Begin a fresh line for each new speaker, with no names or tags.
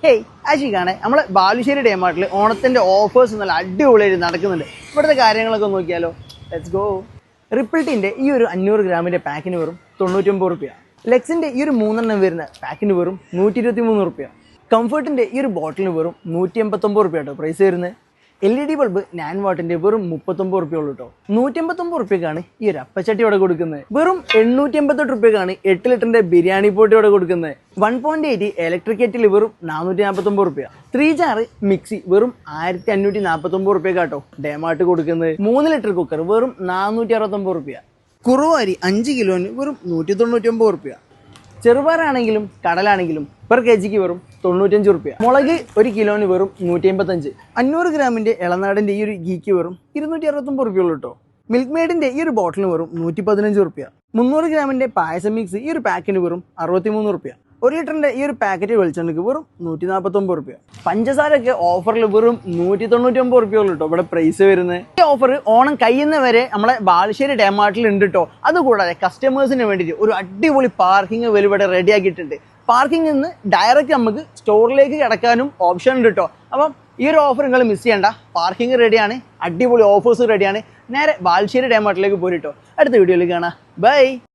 Hey ആഷിഖാണ് നമ്മളെ ബാലുശ്ശേരി ഡേമാർട്ടിൽ ഓണത്തിന്റെ offers നല്ല അടിപൊളിയായിട്ട് നടക്കുന്നുണ്ട്. ഇവിടുത്തെ കാര്യങ്ങളൊക്കെ നോക്കിയാലോ, ലെറ്റ്സ് ഗോ. റിപ്പിൾട്ടിന്റെ ഈ ഒരു 500 ഗ്രാമിന്റെ പാക്കിന് വെറും 99 റുപ്യ. ലെക്സിന്റെ ഈ ഒരു 3 വരുന്ന പാക്കിന് വെറും 123 റുപ്യ. കംഫർട്ടിന്റെ ഈ ഒരു ബോട്ടിലിന് വെറും 189 റുപ്യ കേട്ടോ പ്രൈസ് വരുന്നത്. LED ബൾബ് 9 വാട്ടിന്റെ വെറും 39 റുപ്യ ഉള്ളൂ കേട്ടോ. 189 റുപ്യക്കാണ് ഈ ഒരു അപ്പച്ചട്ടി ഇവിടെ കൊടുക്കുന്നത്. വെറും 888 റുപ്യക്കാണ് 8 ലിറ്ററിന്റെ ബിരിയാണി പോട്ടി ഇവിടെ കൊടുക്കുന്നത്. 1.8 ഇലക്ട്രിക് കെറ്റിൽ വെറും 449 റുപ്യ. 3 ജാർ മിക്സി വെറും 1549 റുപ്യ കേട്ടോ ഡേമാർട്ട് കൊടുക്കുന്നത്. 3 ലിറ്റർ കുക്കർ വെറും 469 റുപ്യ. കുറുവാരി 5 കിലോന് വെറും 199 റുപ്യ. ചെറുപയറാണെങ്കിലും കടലാണെങ്കിലും പെർ കെജിക്ക് വെറും 95 റുപ്യ. മുളക് 1 കിലോന് വെറും 155. 500 ഗ്രാമിന്റെ ഇളനാടിന്റെ ഈ ഒരു ഗീക്ക് വെറും 269 റുപ്യ ഉള്ളൂ കേട്ടോ. മിൽക്ക് മെയ്ഡിന്റെ ഈ ഒരു ബോട്ടിലിന് വെറും 115 റുപ്യ. 300 ഗ്രാമിന്റെ പായസം മിക്സ് ഈ ഒരു പാക്കിന് വെറും 63 റുപ്യ. 1 ലിറ്ററിന്റെ ഈ ഒരു പാക്കറ്റ് വെളിച്ചെണ്ണക്ക് വെറും 149 റുപ്യ. പഞ്ചസാരൊക്കെ ഓഫറിൽ വെറും 199 റുപ്യ ഉള്ളൂ കേട്ടോ ഇവിടെ പ്രൈസ് വരുന്നത്. ഈ ഓഫർ ഓണം കഴിയുന്നവരെ നമ്മളെ ബാലുശ്ശേരി ഡേമാർട്ടിൽ ഉണ്ട് കേട്ടോ. അതുകൂടാതെ കസ്റ്റമേഴ്സിന് വേണ്ടിയിട്ട് ഒരു അടിപൊളി പാർക്കിംഗ് ഇവിടെ റെഡി ആക്കിയിട്ടുണ്ട്. പാർക്കിംഗിൽ നിന്ന് ഡയറക്റ്റ് നമുക്ക് സ്റ്റോറിലേക്ക് കിടക്കാനും ഓപ്ഷൻ ഉണ്ട് കേട്ടോ. അപ്പം ഈ ഒരു ഓഫർ നിങ്ങൾ മിസ് ചെയ്യണ്ട. പാർക്കിംഗ് റെഡിയാണ്, അടിപൊളി ഓഫേഴ്സ് റെഡിയാണ്. നേരെ ബാലുശ്ശേരി ഡേമാർട്ടിലേക്ക് പോരിട്ടോ. അടുത്ത വീഡിയോയിൽ കാണാം. ബൈ.